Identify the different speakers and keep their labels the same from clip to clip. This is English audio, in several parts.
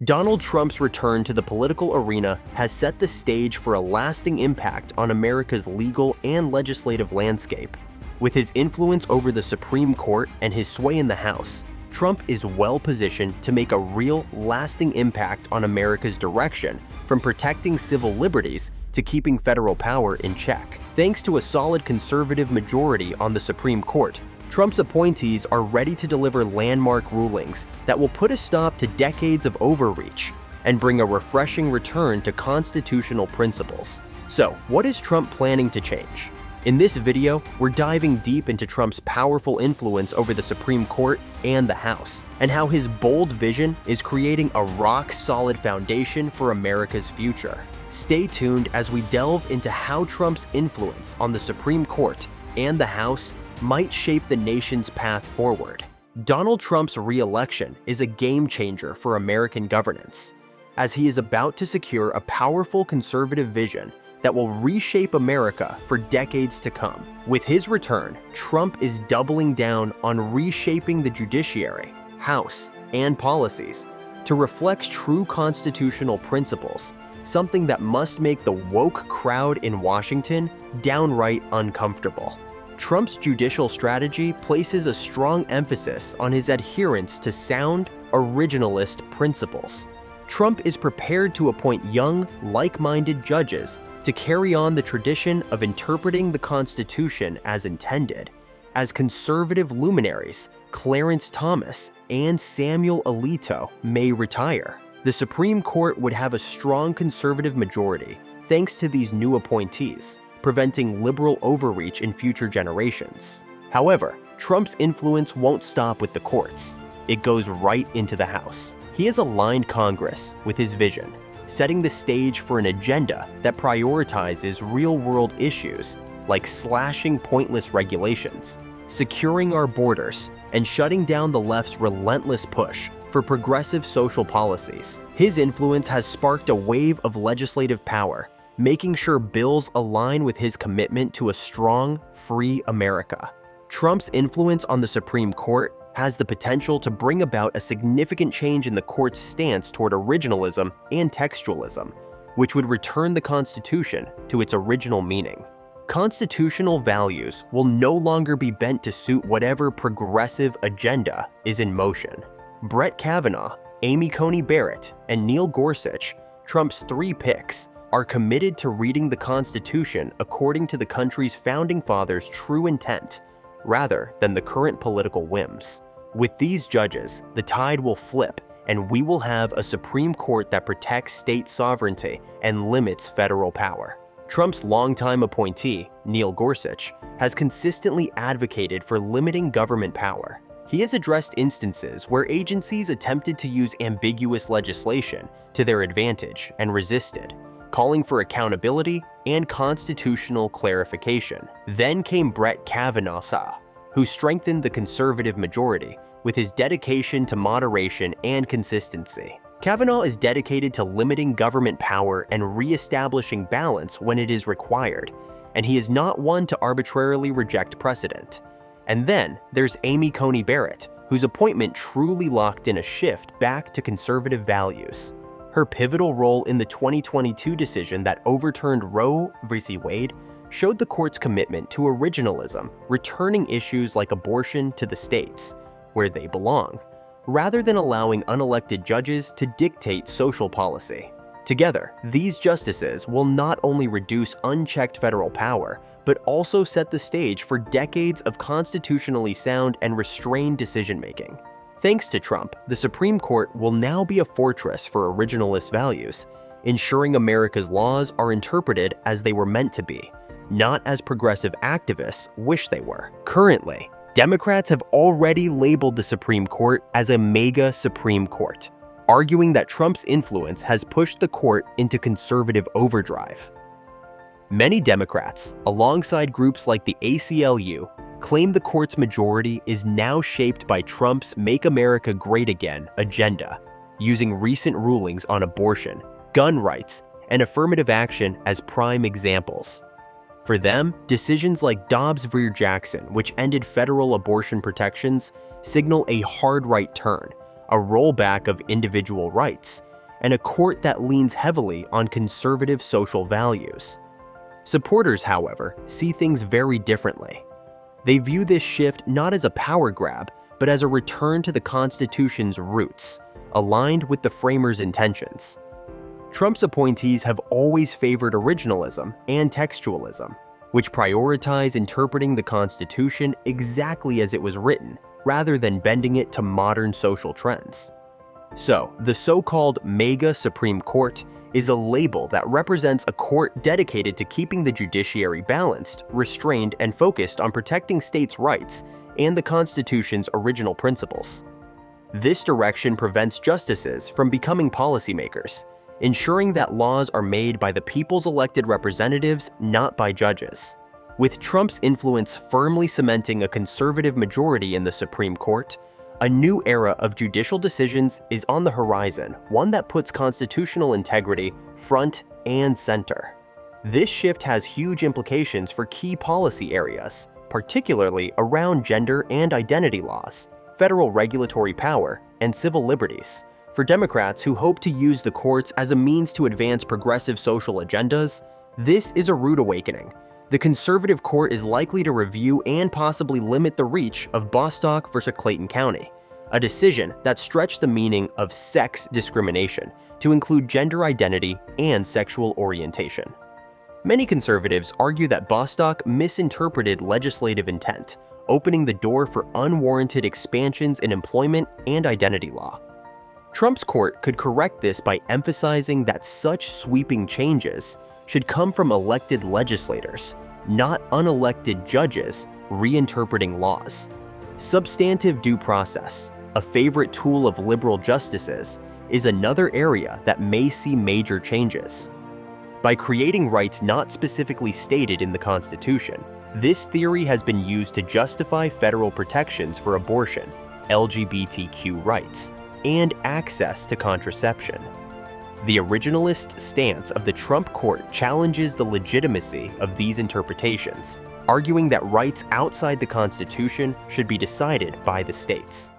Speaker 1: Donald Trump's return to the political arena has set the stage for a lasting impact on America's legal and legislative landscape. With his influence over the Supreme Court and his sway in the House, Trump is well positioned to make a real, lasting impact on America's direction, from protecting civil liberties to keeping federal power in check. Thanks to a solid conservative majority on the Supreme Court, Trump's appointees are ready to deliver landmark rulings that will put a stop to decades of overreach and bring a refreshing return to constitutional principles. So, what is Trump planning to change? In this video, we're diving deep into Trump's powerful influence over the Supreme Court and the House, and how his bold vision is creating a rock-solid foundation for America's future. Stay tuned as we delve into how Trump's influence on the Supreme Court and the House might shape the nation's path forward. Donald Trump's re-election is a game-changer for American governance, as he is about to secure a powerful conservative vision that will reshape America for decades to come. With his return, Trump is doubling down on reshaping the judiciary, House, and policies to reflect true constitutional principles, something that must make the woke crowd in Washington downright uncomfortable. Trump's judicial strategy places a strong emphasis on his adherence to sound, originalist principles. Trump is prepared to appoint young, like-minded judges to carry on the tradition of interpreting the Constitution as intended, as conservative luminaries Clarence Thomas and Samuel Alito may retire. The Supreme Court would have a strong conservative majority thanks to these new appointees, preventing liberal overreach in future generations. However, Trump's influence won't stop with the courts. It goes right into the House. He has aligned Congress with his vision, setting the stage for an agenda that prioritizes real-world issues like slashing pointless regulations, securing our borders, and shutting down the left's relentless push for progressive social policies. His influence has sparked a wave of legislative power, making sure bills align with his commitment to a strong, free America. Trump's influence on the Supreme Court has the potential to bring about a significant change in the court's stance toward originalism and textualism, which would return the Constitution to its original meaning. Constitutional values will no longer be bent to suit whatever progressive agenda is in motion. Brett Kavanaugh, Amy Coney Barrett, and Neil Gorsuch, Trump's three picks, are committed to reading the Constitution according to the country's founding fathers' true intent, rather than the current political whims. With these judges, the tide will flip, and we will have a Supreme Court that protects state sovereignty and limits federal power. Trump's longtime appointee, Neil Gorsuch, has consistently advocated for limiting government power. He has addressed instances where agencies attempted to use ambiguous legislation to their advantage and resisted, calling for accountability and constitutional clarification. Then came Brett Kavanaugh, who strengthened the conservative majority with his dedication to moderation and consistency. Kavanaugh is dedicated to limiting government power and re-establishing balance when it is required, and he is not one to arbitrarily reject precedent. And then there's Amy Coney Barrett, whose appointment truly locked in a shift back to conservative values. Her pivotal role in the 2022 decision that overturned Roe v. Wade showed the court's commitment to originalism, returning issues like abortion to the states, where they belong, rather than allowing unelected judges to dictate social policy. Together, these justices will not only reduce unchecked federal power, but also set the stage for decades of constitutionally sound and restrained decision-making. Thanks to Trump, the Supreme Court will now be a fortress for originalist values, ensuring America's laws are interpreted as they were meant to be, not as progressive activists wish they were. Currently, Democrats have already labeled the Supreme Court as a mega Supreme Court, arguing that Trump's influence has pushed the court into conservative overdrive. Many Democrats, alongside groups like the ACLU, claim the court's majority is now shaped by Trump's Make America Great Again agenda, using recent rulings on abortion, gun rights, and affirmative action as prime examples. For them, decisions like Dobbs v. Jackson, which ended federal abortion protections, signal a hard right turn, a rollback of individual rights, and a court that leans heavily on conservative social values. Supporters, however, see things very differently. They view this shift not as a power grab, but as a return to the Constitution's roots, aligned with the framers' intentions. Trump's appointees have always favored originalism and textualism, which prioritize interpreting the Constitution exactly as it was written, rather than bending it to modern social trends. So, the so-called MAGA Supreme Court is a label that represents a court dedicated to keeping the judiciary balanced, restrained, and focused on protecting states' rights and the Constitution's original principles. This direction prevents justices from becoming policymakers, ensuring that laws are made by the people's elected representatives, not by judges. With Trump's influence firmly cementing a conservative majority in the Supreme Court, a new era of judicial decisions is on the horizon, one that puts constitutional integrity front and center. This shift has huge implications for key policy areas, particularly around gender and identity laws, federal regulatory power, and civil liberties. For Democrats who hope to use the courts as a means to advance progressive social agendas, this is a rude awakening. The conservative court is likely to review and possibly limit the reach of Bostock versus Clayton County, a decision that stretched the meaning of sex discrimination to include gender identity and sexual orientation. Many conservatives argue that Bostock misinterpreted legislative intent, opening the door for unwarranted expansions in employment and identity law. Trump's court could correct this by emphasizing that such sweeping changes should come from elected legislators, not unelected judges reinterpreting laws. Substantive due process, a favorite tool of liberal justices, is another area that may see major changes. By creating rights not specifically stated in the Constitution, this theory has been used to justify federal protections for abortion, LGBTQ rights, and access to contraception. The originalist stance of the Trump court challenges the legitimacy of these interpretations, arguing that rights outside the Constitution should be decided by the states.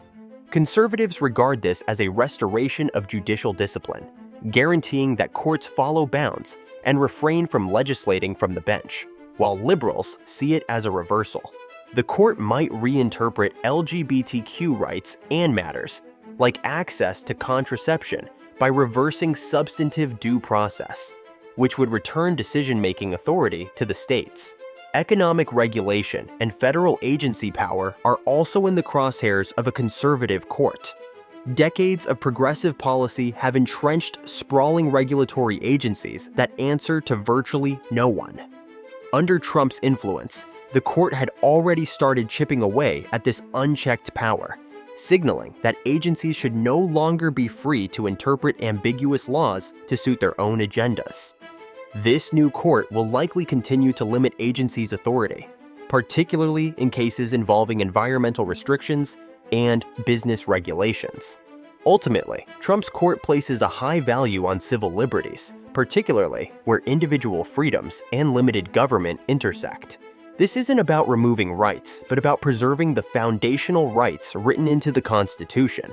Speaker 1: Conservatives regard this as a restoration of judicial discipline, guaranteeing that courts follow bounds and refrain from legislating from the bench, while liberals see it as a reversal. The court might reinterpret LGBTQ rights and matters, like access to contraception, by reversing substantive due process, which would return decision-making authority to the states. Economic regulation and federal agency power are also in the crosshairs of a conservative court. Decades of progressive policy have entrenched sprawling regulatory agencies that answer to virtually no one. Under Trump's influence, the court had already started chipping away at this unchecked power, signaling that agencies should no longer be free to interpret ambiguous laws to suit their own agendas. This new court will likely continue to limit agencies' authority, particularly in cases involving environmental restrictions and business regulations. Ultimately, Trump's court places a high value on civil liberties, particularly where individual freedoms and limited government intersect. This isn't about removing rights, but about preserving the foundational rights written into the Constitution.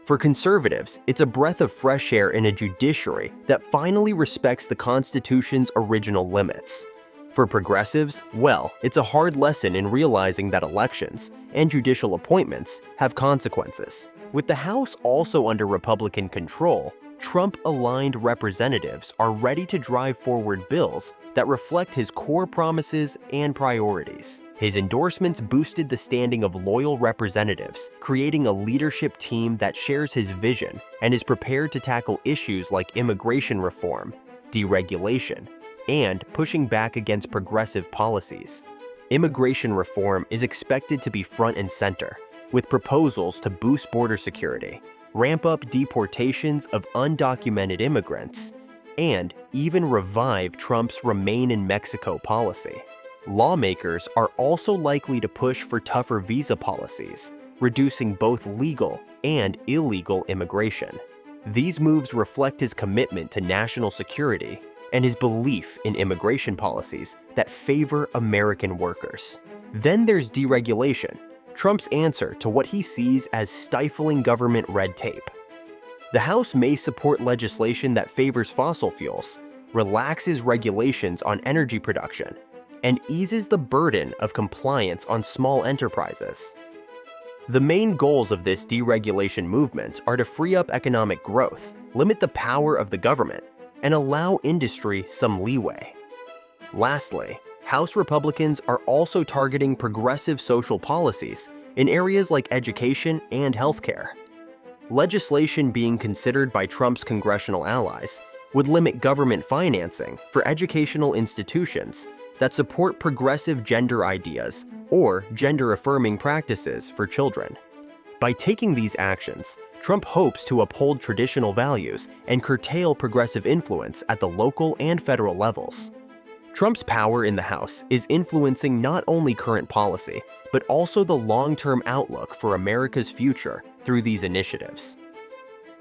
Speaker 1: For conservatives, it's a breath of fresh air in a judiciary that finally respects the Constitution's original limits. For progressives, well, it's a hard lesson in realizing that elections and judicial appointments have consequences. With the House also under Republican control, Trump-aligned representatives are ready to drive forward bills that reflect his core promises and priorities. His endorsements boosted the standing of loyal representatives, creating a leadership team that shares his vision and is prepared to tackle issues like immigration reform, deregulation, and pushing back against progressive policies. Immigration reform is expected to be front and center, with proposals to boost border security, ramp up deportations of undocumented immigrants, and even revive Trump's Remain in Mexico policy. Lawmakers are also likely to push for tougher visa policies, reducing both legal and illegal immigration. These moves reflect his commitment to national security and his belief in immigration policies that favor American workers. Then there's deregulation, Trump's answer to what he sees as stifling government red tape. The House may support legislation that favors fossil fuels, relaxes regulations on energy production, and eases the burden of compliance on small enterprises. The main goals of this deregulation movement are to free up economic growth, limit the power of the government, and allow industry some leeway. Lastly, House Republicans are also targeting progressive social policies in areas like education and healthcare. Legislation being considered by Trump's congressional allies would limit government financing for educational institutions that support progressive gender ideas or gender-affirming practices for children. By taking these actions, Trump hopes to uphold traditional values and curtail progressive influence at the local and federal levels. Trump's power in the House is influencing not only current policy, but also the long-term outlook for America's future through these initiatives.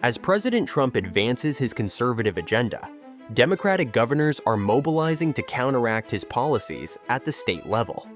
Speaker 1: As President Trump advances his conservative agenda, Democratic governors are mobilizing to counteract his policies at the state level.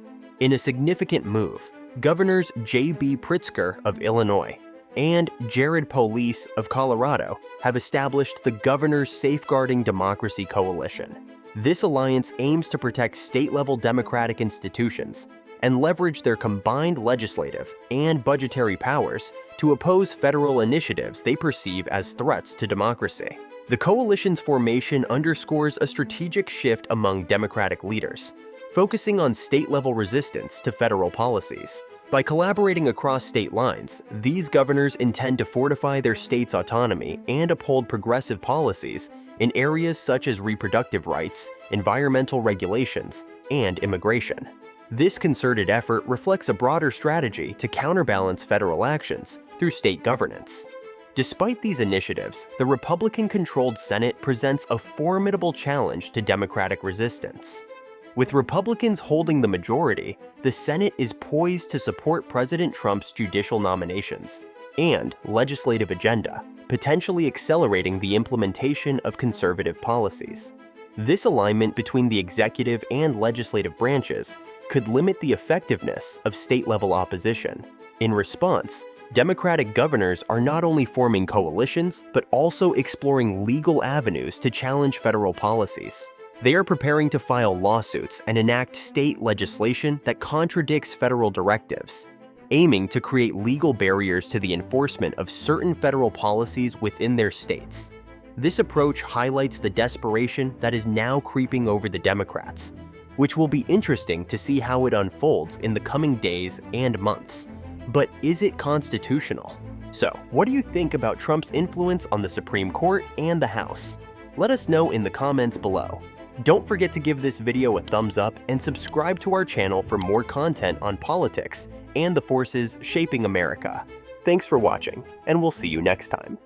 Speaker 1: In a significant move, Governors J.B. Pritzker of Illinois and Jared Polis of Colorado have established the Governors Safeguarding Democracy Coalition. This alliance aims to protect state-level democratic institutions and leverage their combined legislative and budgetary powers to oppose federal initiatives they perceive as threats to democracy. The coalition's formation underscores a strategic shift among Democratic leaders, focusing on state-level resistance to federal policies. By collaborating across state lines, these governors intend to fortify their state's autonomy and uphold progressive policies in areas such as reproductive rights, environmental regulations, and immigration. This concerted effort reflects a broader strategy to counterbalance federal actions through state governance. Despite these initiatives, the Republican-controlled Senate presents a formidable challenge to Democratic resistance. With Republicans holding the majority, the Senate is poised to support President Trump's judicial nominations and legislative agenda, potentially accelerating the implementation of conservative policies. This alignment between the executive and legislative branches could limit the effectiveness of state-level opposition. In response, Democratic governors are not only forming coalitions, but also exploring legal avenues to challenge federal policies. They are preparing to file lawsuits and enact state legislation that contradicts federal directives, aiming to create legal barriers to the enforcement of certain federal policies within their states. This approach highlights the desperation that is now creeping over the Democrats, which will be interesting to see how it unfolds in the coming days and months. But is it constitutional? So, what do you think about Trump's influence on the Supreme Court and the House? Let us know in the comments below. Don't forget to give this video a thumbs up and subscribe to our channel for more content on politics and the forces shaping America. Thanks for watching, and we'll see you next time.